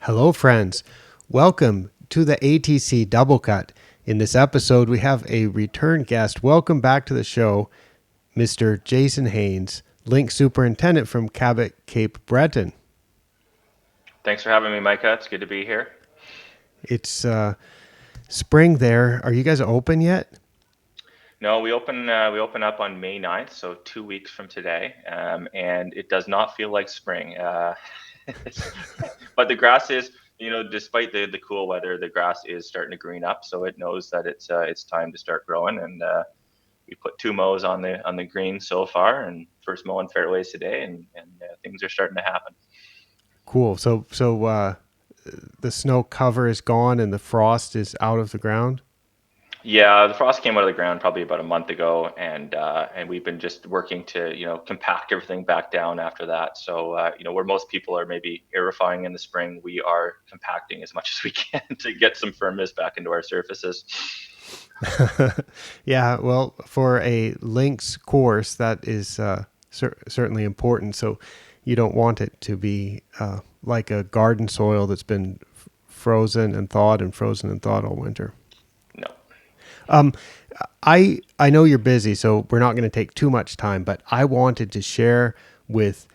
Hello, friends. Welcome to the ATC Double Cut. In this episode, we have a return guest. Welcome back to the show, Mr. Jason Haines, Link Superintendent from Cabot, Cape Breton. Thanks for having me, Micah. It's good to be here. It's spring there. Are you guys open yet? No, we open up on May 9th, so 2 weeks from today, and it does not feel like spring. But the grass is, despite the cool weather, the grass is starting to green up, so it knows that it's time to start growing. And we put two mows on the green so far, and first mow in fairways today, and things are starting to happen. Cool. So the snow cover is gone and the frost is out of the ground? Yeah, the frost came out of the ground probably about a month ago, and we've been just working to compact everything back down after that. So where most people are maybe aerifying in the spring, we are compacting as much as we can to get some firmness back into our surfaces. Yeah, well, for a links course, that is certainly important. So you don't want it to be like a garden soil that's been frozen and thawed and frozen and thawed all winter. No. I know you're busy, so we're not going to take too much time, but I wanted to share with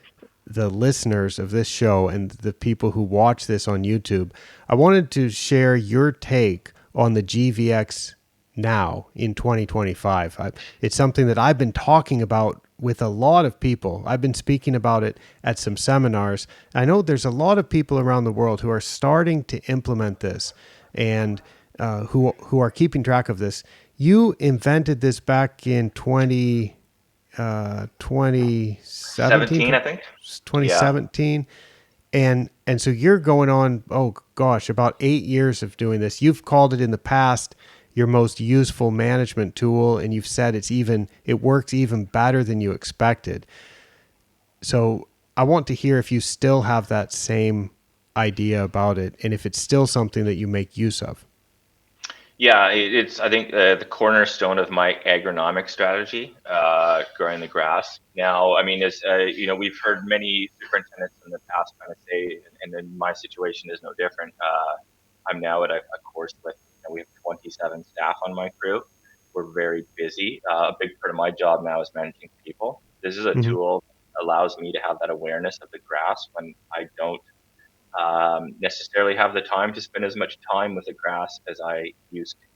the listeners of this show and the people who watch this on YouTube, I wanted to share your take on the GvX now in 2025. It's something that I've been talking about with a lot of people. I've been speaking about it at some seminars. I know there's a lot of people around the world who are starting to implement this and who are keeping track of this. You invented this back in 2017, 17, I think. Yeah. 2017. And so you're going on, oh gosh, about 8 years of doing this. You've called it in the past your most useful management tool, and you've said it works even better than you expected. So I want to hear if you still have that same idea about it, and if it's still something that you make use of. Yeah, it's I think the cornerstone of my agronomic strategy, growing the grass. Now, I mean, as we've heard many superintendents in the past kind of say, and then my situation is no different. I'm now at a course with, we have 27 staff on my crew. We're very busy. A big part of my job now is managing people. This is a Mm-hmm. tool that allows me to have that awareness of the grass when I don't necessarily have the time to spend as much time with the grass as I used to.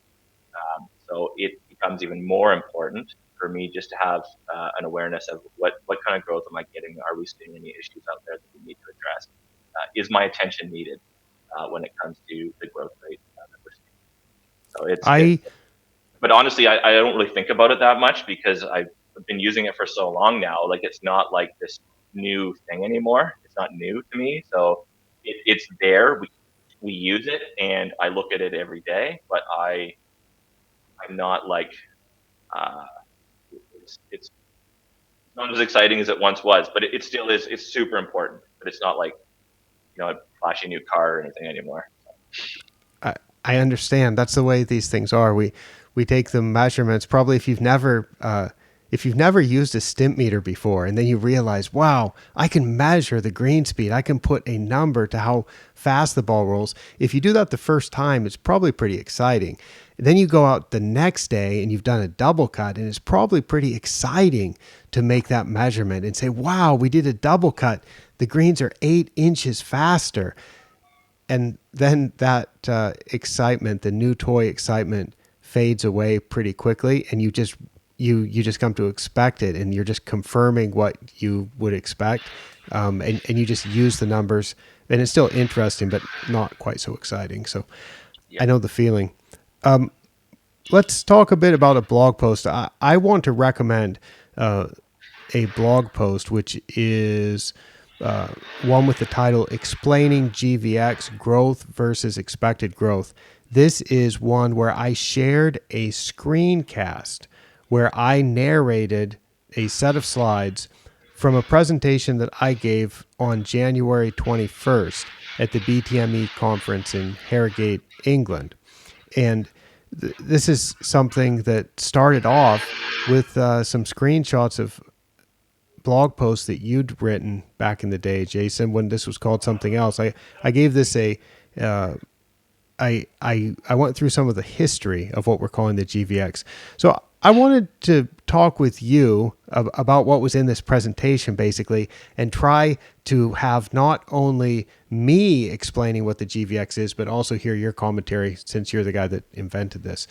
So it becomes even more important for me just to have an awareness of what kind of growth am I getting? Are we seeing any issues out there that we need to address? Is my attention needed when it comes to the growth rate that we're seeing? So I but honestly, I don't really think about it that much because I've been using it for so long now. Like it's not like this new thing anymore. It's not new to me. So it's there. We use it, and I look at it every day. But I'm not like uh, it's not as exciting as it once was. But it still is. It's super important. But it's not like a flashy new car or anything anymore. I, I understand. That's the way these things are. We take the measurements. Probably if you've never used a stimp meter before, and then you realize, wow, I can measure the green speed. I can put a number to how fast the ball rolls. If you do that the first time, it's probably pretty exciting. Then you go out the next day and you've done a double cut, and it's probably pretty exciting to make that measurement and say, wow, we did a double cut. The greens are 8 inches faster. And then that excitement, the new toy excitement, fades away pretty quickly, and you just come to expect it, and you're just confirming what you would expect, and you just use the numbers, and it's still interesting, but not quite so exciting. So Yeah. I know the feeling. Let's talk a bit about a blog post. I want to recommend a blog post, which is one with the title Explaining GvX Growth versus Expected Growth. This is one where I shared a screencast where I narrated a set of slides from a presentation that I gave on January 21st at the BTME conference in Harrogate, England. And this is something that started off with some screenshots of blog post that you'd written back in the day, Jason, when this was called something else. I gave this a I went through some of the history of what we're calling the GvX. So I wanted to talk with you about what was in this presentation, basically, and try to have not only me explaining what the GvX is, but also hear your commentary, since you're the guy that invented this.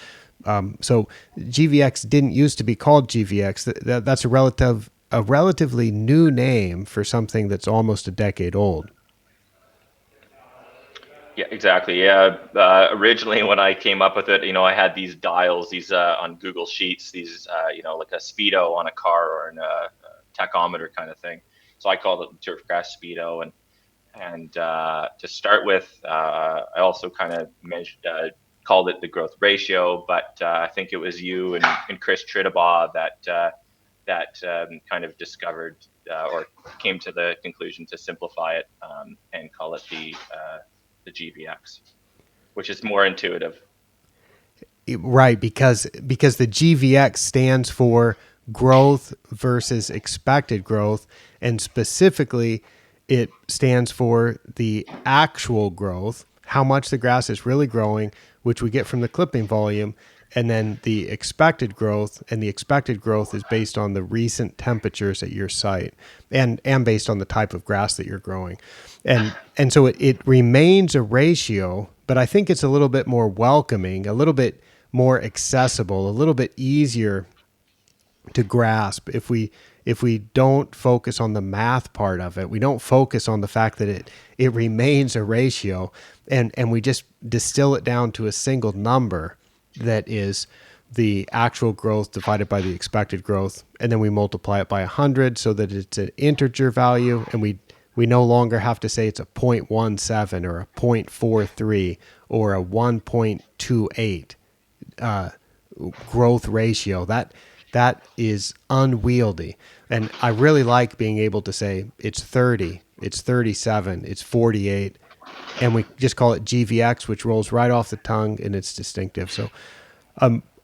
So GvX didn't used to be called GvX. That's a relatively new name for something that's almost a decade old. Yeah, exactly. Yeah. Originally, when I came up with it, I had these dials, these on Google Sheets, these, like a speedo on a car or a tachometer kind of thing. So I called it turfgrass speedo, and to start with, I also kind of measured, called it the growth ratio. But I think it was you and Chris Tridabaugh that kind of discovered or came to the conclusion to simplify it and call it the GvX, which is more intuitive. Right, because the GvX stands for growth versus expected growth, and specifically, it stands for the actual growth, how much the grass is really growing, which we get from the clipping volume, and then the expected growth, and the expected growth is based on the recent temperatures at your site, and based on the type of grass that you're growing, and so it remains a ratio, but I think it's a little bit more welcoming, a little bit more accessible, a little bit easier to grasp if we don't focus on the math part of it. We don't focus on the fact that it remains a ratio, and we just distill it down to a single number that is the actual growth divided by the expected growth, and then we multiply it by 100 so that it's an integer value, and we no longer have to say it's a 0.17 or a 0.43 or a 1.28 growth ratio. That is unwieldy, and I really like being able to say it's 30, it's 37, it's 48, and we just call it GvX, which rolls right off the tongue and it's distinctive. So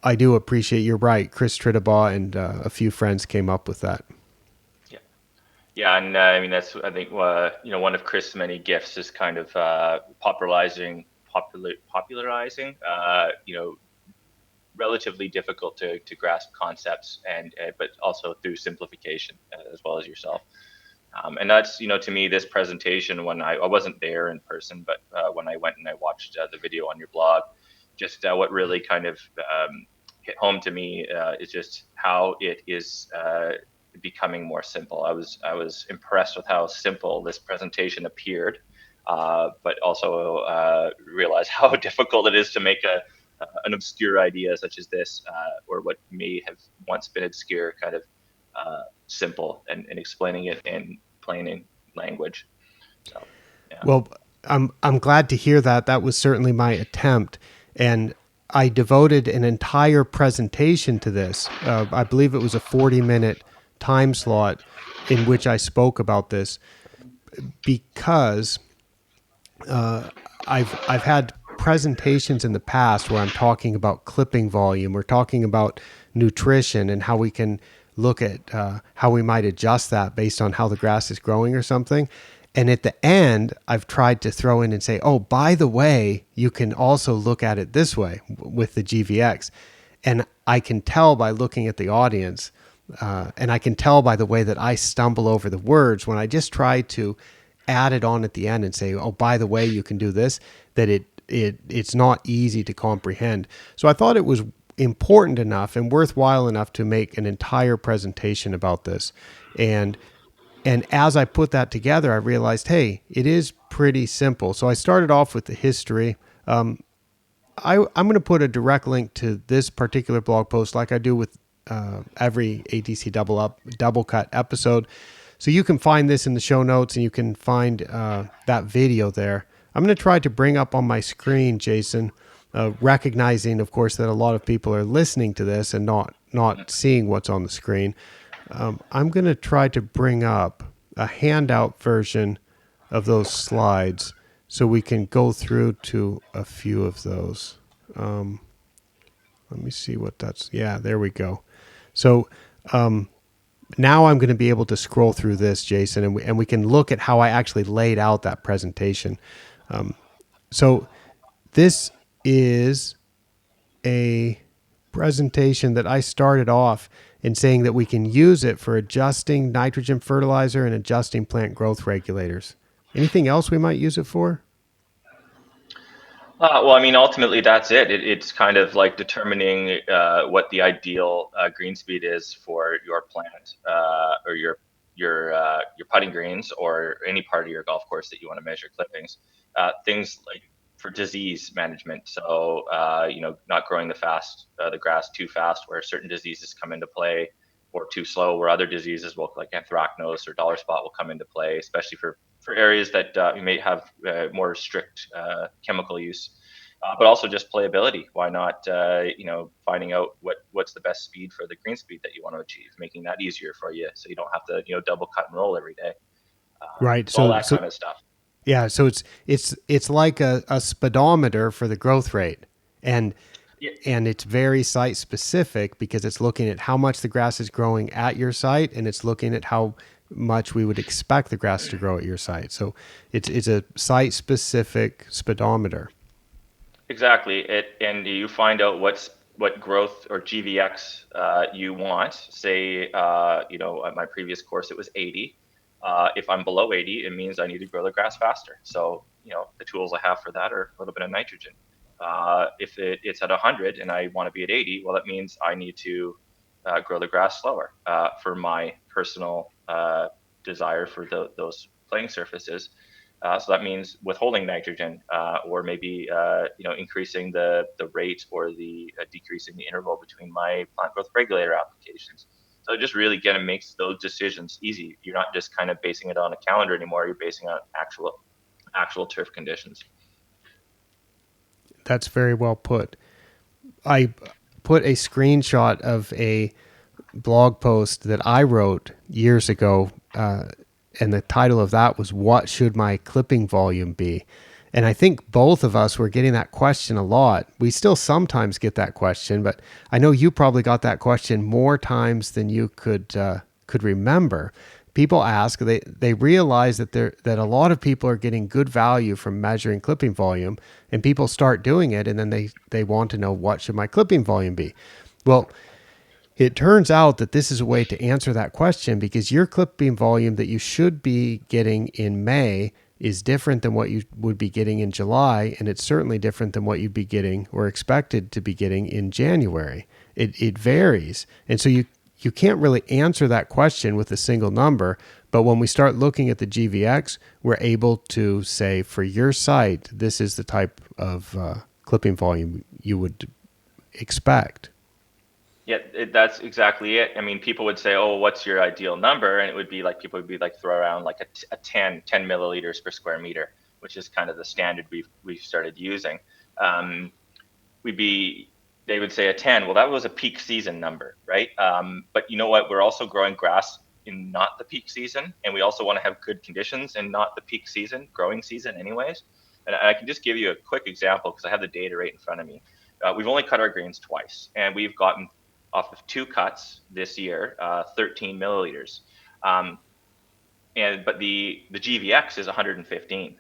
I do appreciate, you're right, Chris Tridabaugh and a few friends came up with that. Yeah. Yeah, and I mean that's, I think, one of Chris' many gifts is kind of popularizing relatively difficult to grasp concepts, and but also through simplification, as well as yourself. And that's, to me, this presentation, when I wasn't there in person, but when I went and I watched the video on your blog, just what really kind of hit home to me is just how it is becoming more simple. I was impressed with how simple this presentation appeared, but also realized how difficult it is to make an obscure idea such as this, or what may have once been obscure, kind of simple, and explaining it in plain language. So, yeah. Well, I'm glad to hear that. That was certainly my attempt, and I devoted an entire presentation to this. I believe it was a 40-minute time slot in which I spoke about this, because I've had presentations in the past where I'm talking about clipping volume, or talking about nutrition, and how we can look at how we might adjust that based on how the grass is growing or something. And at the end, I've tried to throw in and say, oh, by the way, you can also look at it this way with the GvX. And I can tell by looking at the audience, and I can tell by the way that I stumble over the words when I just try to add it on at the end and say, oh, by the way, you can do this, that it's not easy to comprehend. So I thought it was important enough and worthwhile enough to make an entire presentation about this. And as I put that together, I realized, hey, it is pretty simple. So I started off with the history. I'm going to put a direct link to this particular blog post, like I do with every ATC double cut episode. So you can find this in the show notes, and you can find that video there. I'm going to try to bring up on my screen, Jason, recognizing, of course, that a lot of people are listening to this and not seeing what's on the screen. I'm going to try to bring up a handout version of those slides so we can go through to a few of those. Let me see what that's. Yeah, there we go. So now I'm going to be able to scroll through this, Jason, and we can look at how I actually laid out that presentation. So this is a presentation that I started off in saying that we can use it for adjusting nitrogen fertilizer and adjusting plant growth regulators. Anything else we might use it for? Well, I mean, ultimately, that's it. It's kind of like determining what the ideal green speed is for your plant or your putting greens or any part of your golf course that you want to measure clippings. Things like for disease management. So, not growing the grass too fast, where certain diseases come into play, or too slow, where other diseases will, like anthracnose or dollar spot, will come into play, especially for areas that you may have more strict chemical use, but also just playability. Why not, finding out what's the best speed for the green speed that you want to achieve, making that easier for you, so you don't have to double cut and roll every day. Right. So all So that so kind of stuff. yeah. So it's like a speedometer for the growth rate, and Yeah, and it's very site specific because it's looking at how much the grass is growing at your site, and it's looking at how much we would expect the grass to grow at your site. So it's a site specific speedometer. exactly. And you find out what growth or GvX you want. Say, at my previous course it was 80. If I'm below 80, it means I need to grow the grass faster. So the tools I have for that are a little bit of nitrogen. If it's at 100 and I want to be at 80, well, that means I need to grow the grass slower for my personal desire for those playing surfaces. So that means withholding nitrogen, or maybe increasing the rate or the decreasing the interval between my plant growth regulator applications. So it just really kind of makes those decisions easy. You're not just kind of basing it on a calendar anymore. You're basing it on actual turf conditions. That's very well put. I put a screenshot of a blog post that I wrote years ago, and the title of that was "What Should My Clipping Volume Be?" And I think both of us were getting that question a lot. We still sometimes get that question, but I know you probably got that question more times than you could remember. People ask, they realize that a lot of people are getting good value from measuring clipping volume, and people start doing it, and then they want to know, what should my clipping volume be? Well, it turns out that this is a way to answer that question, because your clipping volume that you should be getting in May is different than what you would be getting in July, and it's certainly different than what you'd be getting or expected to be getting in January. It varies. And so you can't really answer that question with a single number, but when we start looking at the GvX, we're able to say, for your site, this is the type of clipping volume you would expect. Yeah, that's exactly it. I mean, people would say, "Oh, what's your ideal number?" And it would be like, people would be like, throw around like a 10 milliliters per square meter, which is kind of the standard we've started using. Um, we'd be They would say a 10. Well, that was a peak season number, right? But you know what? We're also growing grass in not the peak season, and we also want to have good conditions and not the peak season, growing season, anyways. And I can just give you a quick example because I have the data right in front of me. We've only cut our greens twice, and we've gotten off of two cuts this year, 13 milliliters. Um, but the GvX is 115.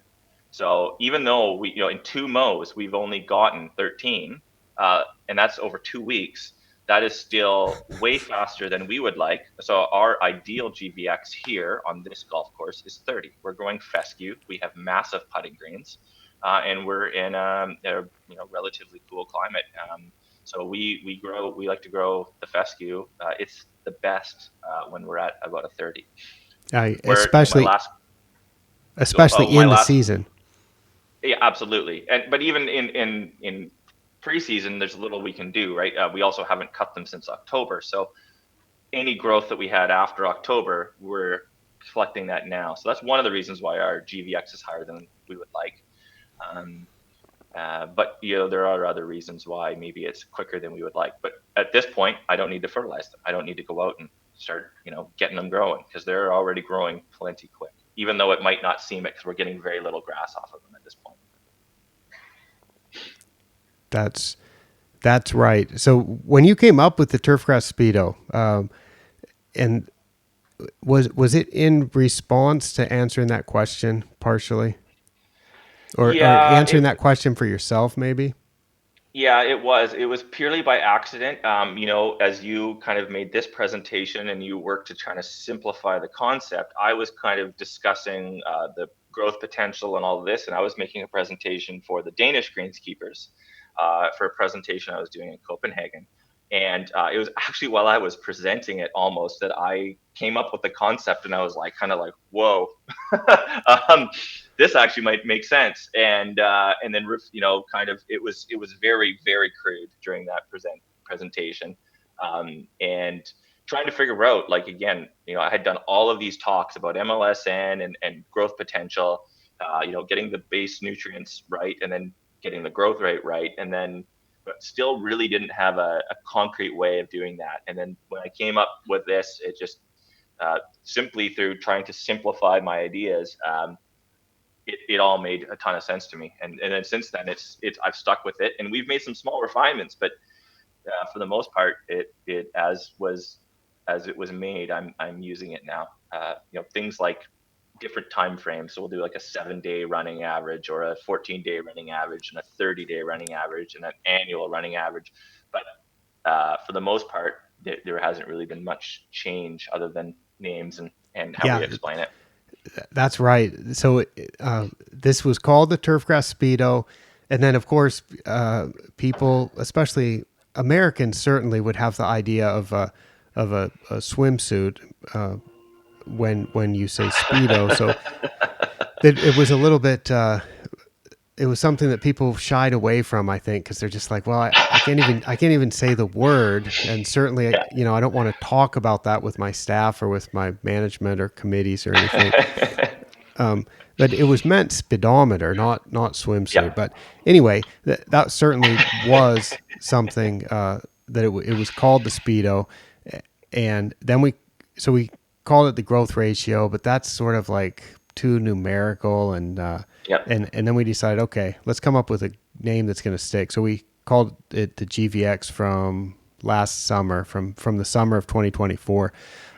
So even though in two mows we've only gotten 13, and that's over 2 weeks, that is still way faster than we would like. So our ideal GvX here on this golf course is 30. We're going fescue. We have massive putting greens, and we're in a relatively cool climate. So we like to grow the fescue. It's the best when we're at about a 30. Where my Especially last especially my in the last season. Yeah, absolutely. And but even in preseason, there's little we can do, right? We also haven't cut them since October, so any growth that we had after October, we're collecting that now. So that's one of the reasons why our GvX is higher than we would like. Um, but there are other reasons why maybe it's quicker than we would like. But at this point, I don't need to fertilize them. I don't need to go out and start, getting them growing, because they're already growing plenty quick. Even though it might not seem it, because we're getting very little grass off of them at this point. That's that's right. So when you came up with the turfgrass speedo, and was it in response to answering that question partially, or Yeah, answering that question for yourself maybe? yeah, it was. It was purely by accident. As you kind of made this presentation and you worked to try to simplify the concept, I was kind of discussing the growth potential and all of this, and I was making a presentation for the Danish greenskeepers for a presentation I was doing in Copenhagen. And it was actually while I was presenting it almost that I came up with the concept, and I was like, kind of like, whoa, um, this actually might make sense. And then kind of it was very very crude during that presentation, and trying to figure out, like, again, I had done all of these talks about MLSN and growth potential, getting the base nutrients right, and then getting the growth rate right, and then but still really didn't have a concrete way of doing that. And then when I came up with this, it just simply through trying to simplify my ideas, it all made a ton of sense to me. And then since then, it's I've stuck with it, and we've made some small refinements, but for the most part, it as it was made, I'm using it now. Things like different time frames. So we'll do like a 7-day running average, or a 14-day running average, and a 30-day running average, and an annual running average. But for the most part, there hasn't really been much change other than names and how we Yeah, explain it. that's right. So this was called the turfgrass speedo, and then of course people, especially Americans, certainly would have the idea of a swimsuit when you say speedo. So it was a little bit. It was something that people shied away from, I think, because they're just like, well, I can't even say the word, and certainly, Yeah. I don't want to talk about that with my staff or with my management or committees or anything. But it was meant speedometer, not Yeah. swimsuit. But anyway, that certainly was something that it was called the speedo, and then we called it the growth ratio, but that's sort of like too numerical, Yep. and then we decided, okay, let's come up with a name that's going to stick. So we called it the GvX from last summer, from the summer of 2024,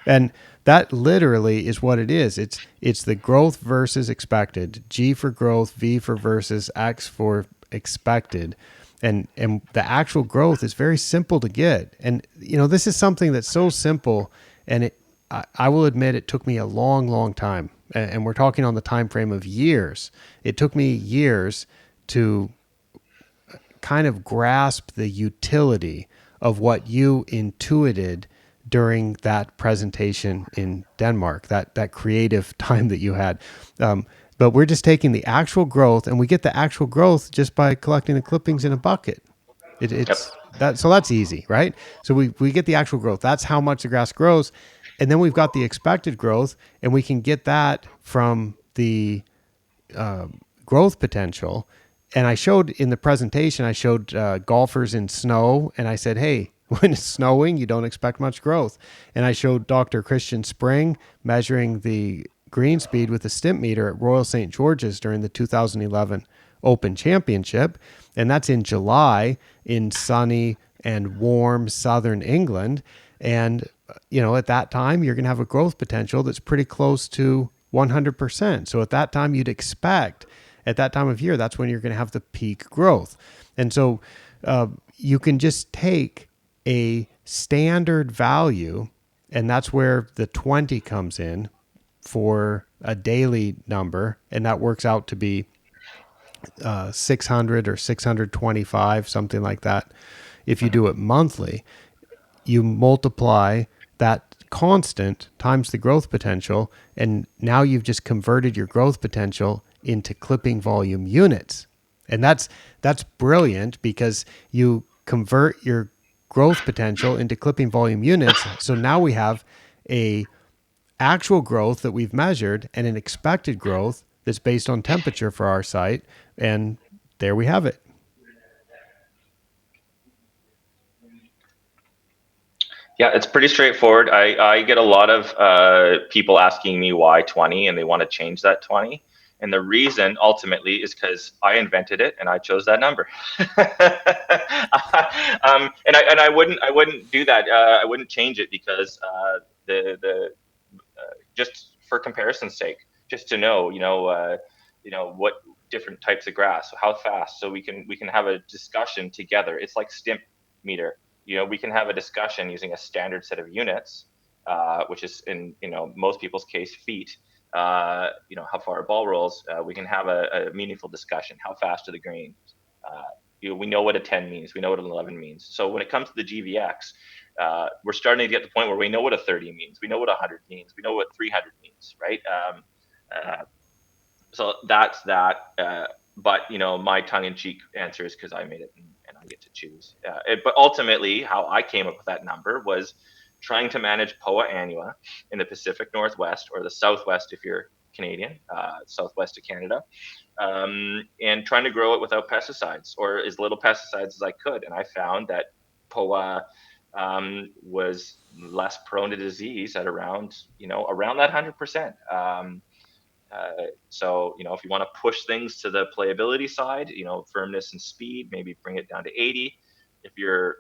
and that literally is what it is. It's the growth versus expected. G for growth, V for versus, X for expected. And the actual growth is very simple to get. And this is something that's so simple, and I will admit it took me a long time. And we're talking on the time frame of years. It took me years to kind of grasp the utility of what you intuited during that presentation in Denmark, that creative time that you had. But we're just taking the actual growth, and we get the actual growth just by collecting the clippings in a bucket. Yep. It's that, so that's easy, right? So we get the actual growth. That's how much the grass grows, and then we've got the expected growth, and we can get that from the growth potential. And I showed in the presentation, I showed golfers in snow, and I said, hey, when it's snowing, you don't expect much growth. And I showed Dr. Christian Spring measuring the green speed with a stimp meter at Royal St. George's during the 2011 Open Championship. And that's in July in sunny and warm southern England. And, at that time, you're going to have a growth potential that's pretty close to 100%. So at that time, you'd expect at that time of year, that's when you're going to have the peak growth. And so you can just take a standard value, and that's where the 20 comes in for a daily number, and that works out to be 600 or 625, something like that. If you do it monthly, you multiply that constant times the growth potential, and now you've just converted your growth potential into clipping volume units. And that's brilliant, because you convert your growth potential into clipping volume units. So now we have a actual growth that we've measured and an expected growth that's based on temperature for our site, and there we have it. Yeah, it's pretty straightforward. I get a lot of people asking me why 20, and they want to change that 20. And the reason ultimately is because I invented it and I chose that number. And I wouldn't do that. I wouldn't change it because the just for comparison's sake, just to know, what different types of grass, how fast, so we can have a discussion together. It's like stimp meter. We can have a discussion using a standard set of units, which is in most people's case feet. How far a ball rolls. We can have a meaningful discussion. How fast are the grains? Uh, we know what a 10 means. We know what an 11 means. So when it comes to the GvX, we're starting to get to the point where we know what a 30 means. We know what 100 means. We know what 300 means, right? Uh, so that's that. But my tongue-in-cheek answer is because I made it, and I get to choose. But ultimately, how I came up with that number was trying to manage Poa annua in the Pacific Northwest, or the Southwest if you're Canadian, Southwest of Canada, and trying to grow it without pesticides, or as little pesticides as I could. And I found that Poa was less prone to disease at around that 100%. So, if you want to push things to the playability side, firmness and speed, maybe bring it down to 80. If you're,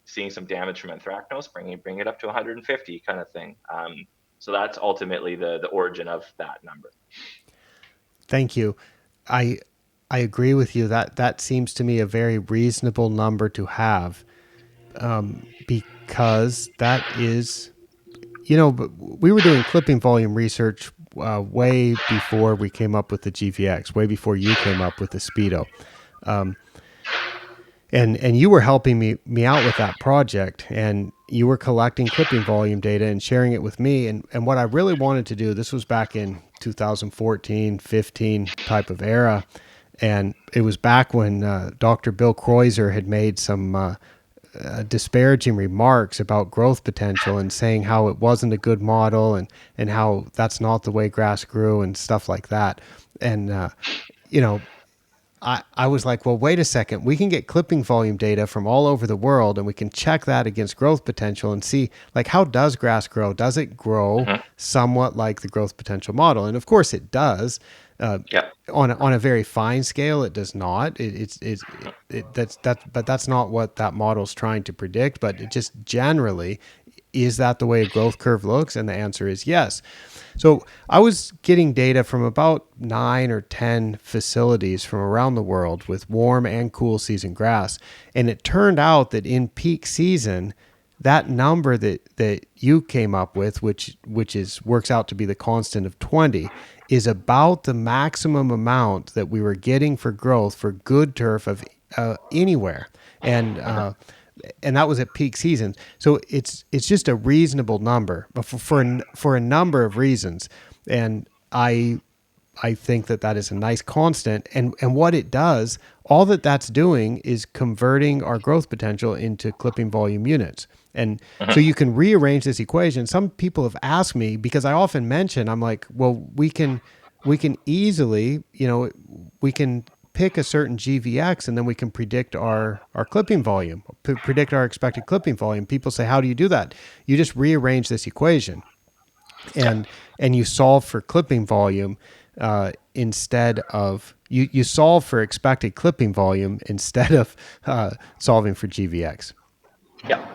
seeing some damage from anthracnose, bring it up to 150, kind of thing. So that's ultimately the origin of that number. Thank you. I I agree with you that that seems to me a very reasonable number to have, because that is, we were doing clipping volume research way before we came up with the GVX, way before you came up with the Speedo. And you were helping me out with that project, and you were collecting clipping volume data and sharing it with me. And what I really wanted to do, this was back in 2014, 15 type of era, and it was back when Dr. Bill Kreuzer had made some disparaging remarks about growth potential and saying how it wasn't a good model, and how that's not the way grass grew and stuff like that. And you know I was like, well, wait a second. We can get clipping volume data from all over the world, and we can check that against growth potential and see, like, how does grass grow? Does it grow Mm-hmm. somewhat like the growth potential model? And of course, it does. Uh, Yeah. on a very fine scale, it does not. But that's not what that model's trying to predict. But it just generally, is that the way a growth curve looks? And the answer is yes. So I was getting data from about 9 or 10 facilities from around the world with warm and cool season grass. And it turned out that in peak season, that number that you came up with, which is works out to be the constant of 20, is about the maximum amount that we were getting for growth for good turf of anywhere. And and that was at peak season. So it's just a reasonable number, but for a number of reasons. And I think that that is a nice constant. And what it does, all that that's doing is converting our growth potential into clipping volume units. And so Mm-hmm. you can rearrange this equation. Some people have asked me, because I often mention, I'm like, well, we can easily, we can pick a certain GVX, and then we can predict our clipping volume, predict our expected clipping volume. People say, how do you do that? You just rearrange this equation, Yeah. and you solve for clipping volume instead of you solve for expected clipping volume instead of solving for GVX. Yeah.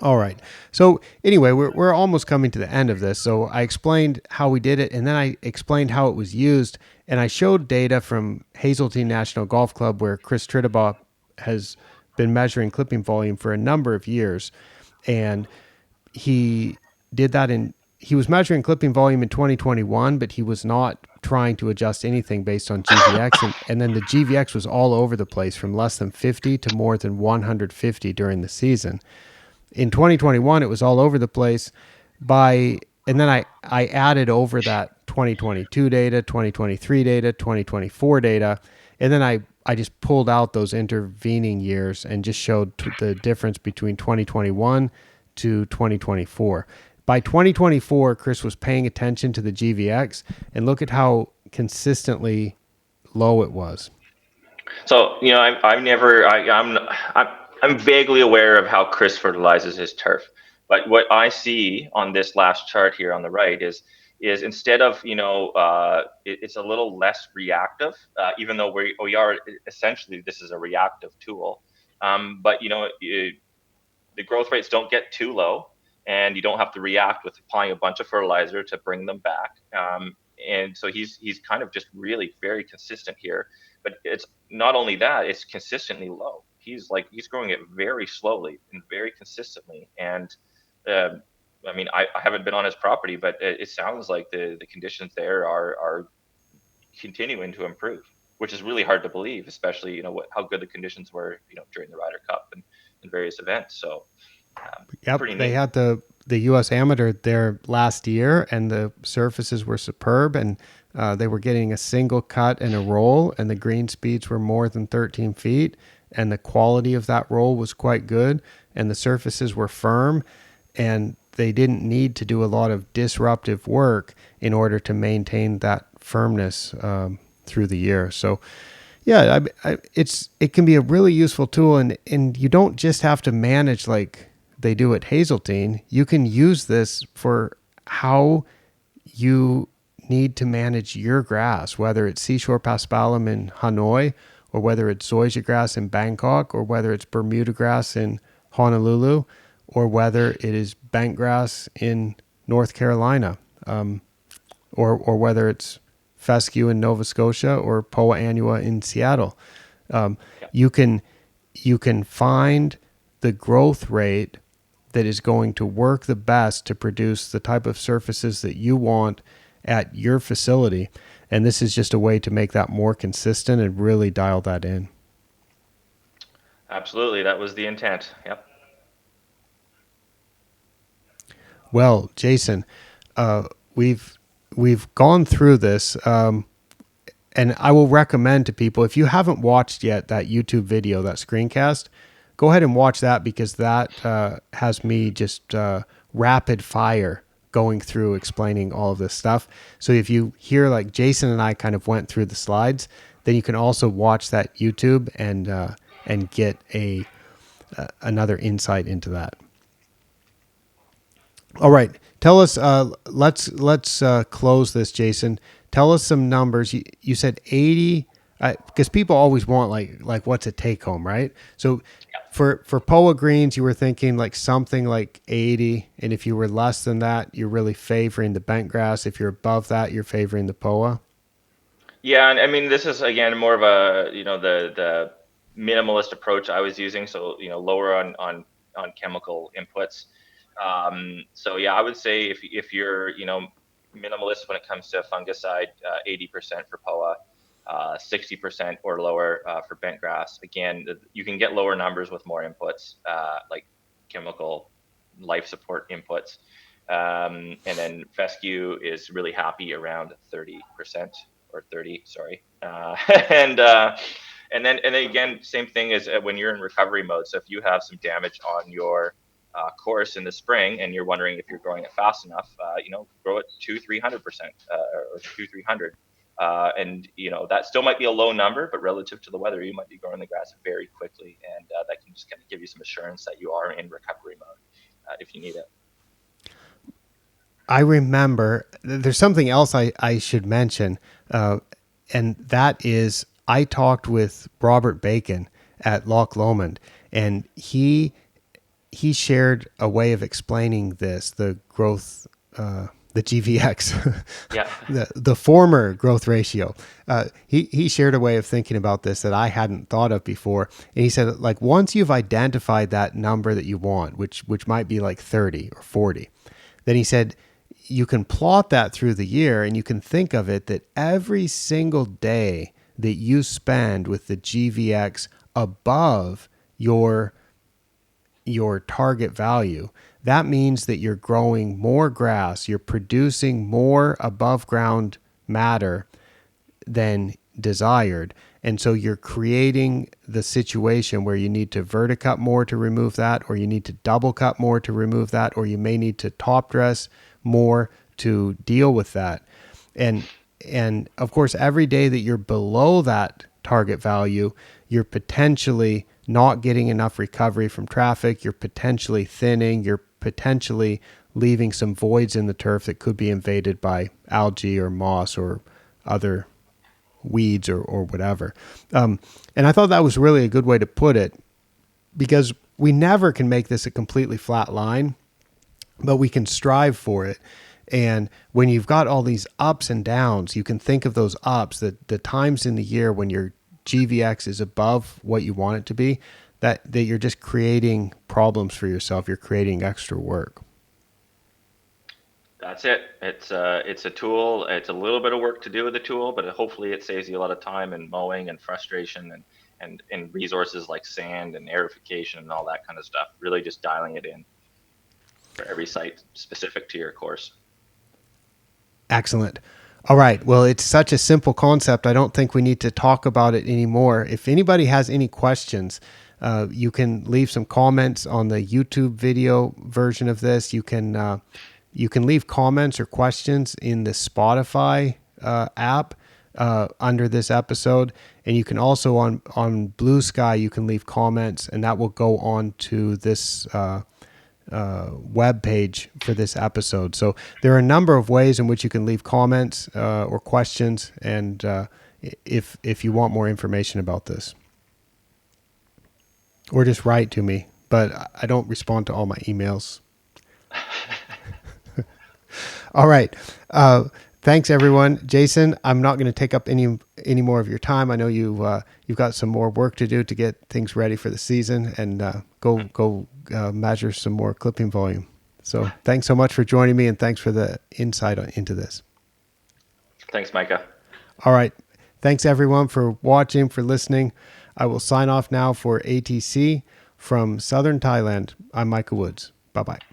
All right. So anyway, we're almost coming to the end of this. So I explained how we did it, and then I explained how it was used, and I showed data from Hazeltine National Golf Club, where Chris Trittabaugh has been measuring clipping volume for a number of years, and he did that in he was measuring clipping volume in 2021, but he was not trying to adjust anything based on GVX, and then the GVX was all over the place, from less than 50 to more than 150 during the season. In 2021, it was all over the place. And then I added over that 2022 data, 2023 data, 2024 data, and then I just pulled out those intervening years and just showed the difference between 2021 to 2024. By 2024, Chris was paying attention to the GVX, and look at how consistently low it was. So I've never I'm vaguely aware of how Chris fertilizes his turf, but what I see on this last chart here on the right is instead of it's a little less reactive, even though we are essentially, this is a reactive tool, but the growth rates don't get too low, and you don't have to react with applying a bunch of fertilizer to bring them back. And so he's kind of just really very consistent here. But it's not only that; it's consistently low. He's growing it very slowly and very consistently. And uh, I mean, I haven't been on his property, but it sounds like the conditions there are continuing to improve, which is really hard to believe, especially how good the conditions were during the Ryder Cup and various events. So Yep, pretty they neat. had the U.S. Amateur there last year, and the surfaces were superb, and they were getting a single cut and a roll, and the green speeds were more than 13 feet, and the quality of that roll was quite good, and the surfaces were firm, and they didn't need to do a lot of disruptive work in order to maintain that firmness through the year. So yeah, it can be a really useful tool, and you don't just have to manage like they do at Hazeltine. You can use this for how you need to manage your grass, whether it's Seashore Paspalum in Hanoi, or whether it's zoysia grass in Bangkok, or whether it's Bermuda grass in Honolulu, or whether it is bent grass in North Carolina, or whether it's fescue in Nova Scotia or Poa annua in Seattle. Um, Yeah. you can you can find the growth rate that is going to work the best to produce the type of surfaces that you want at your facility. And this is just a way to make that more consistent and really dial that in. Absolutely, that was the intent. Yep. Well, Jason, uh, we've we've gone through this, and I will recommend to people, if you haven't watched yet that YouTube video, that screencast, go ahead and watch that, because that has me just rapid fire going through explaining all of this stuff. So if you hear like Jason and I kind of went through the slides, then you can also watch that YouTube and get a another insight into that. All right, tell us. Let's close this, Jason. Tell us some numbers. You said 80, because people always want like what's a take home, right? So for POA greens, you were thinking like something like 80, and if you were less than that, you're really favoring the bent grass. If you're above that, you're favoring the POA. Yeah, and I mean, this is again more of a the minimalist approach I was using, so lower on chemical inputs. So yeah, I would say if you're minimalist when it comes to fungicide, 80% for POA, 60% or lower for bent grass. Again, you can get lower numbers with more inputs, like chemical life support inputs. And then fescue is really happy around 30% or 30, sorry. And then again, same thing as when you're in recovery mode. So if you have some damage on your course in the spring and you're wondering if you're growing it fast enough, grow it 200-300%, or 200-300. And that still might be a low number, but relative to the weather, you might be growing the grass very quickly, and that can just kind of give you some assurance that you are in recovery mode if you need it. I remember there's something else I should mention, and that is I talked with Robert Bacon at Loch Lomond, and he shared a way of explaining this, the growth, the GvX, Yeah. the former growth ratio. He shared a way of thinking about this that I hadn't thought of before, and he said like once you've identified that number that you want, which might be like 30 or 40, then he said you can plot that through the year, and you can think of it that every single day that you spend with the GvX above your target value, that means that you're growing more grass, you're producing more above ground matter than desired. And so you're creating the situation where you need to verticut more to remove that, or you need to double cut more to remove that, or you may need to top dress more to deal with that. And of course, every day that you're below that target value, you're potentially not getting enough recovery from traffic, you're potentially thinning, you're potentially leaving some voids in the turf that could be invaded by algae or moss or other weeds or whatever. And I thought that was really a good way to put it, because we never can make this a completely flat line. but we can strive for it. And when you've got all these ups and downs, you can think of those ups, the times in the year when your GvX is above what you want it to be, that you're just creating problems for yourself. You're creating extra work. That's it. It's a tool. It's a little bit of work to do with the tool, but hopefully it saves you a lot of time and mowing and frustration and resources like sand and aerification and all that kind of stuff. Really just dialing it in for every site specific to your course. Excellent. All right. Well, it's such a simple concept. I don't think we need to talk about it anymore. If anybody has any questions, you can leave some comments on the YouTube video version of this. You can leave comments or questions in the Spotify app under this episode, and you can also on Blue Sky you can leave comments, and that will go on to this web page for this episode. So there are a number of ways in which you can leave comments or questions, and if you want more information about this, or just write to me. But I don't respond to all my emails. All right. Thanks, everyone. Jason, I'm not going to take up any more of your time. I know you've got some more work to do to get things ready for the season, and go measure some more clipping volume. So thanks so much for joining me, and thanks for the insight into this. Thanks, Micah. All right. Thanks, everyone, for watching, for listening. I will sign off now for ATC from Southern Thailand. I'm Micah Woods. Bye-bye.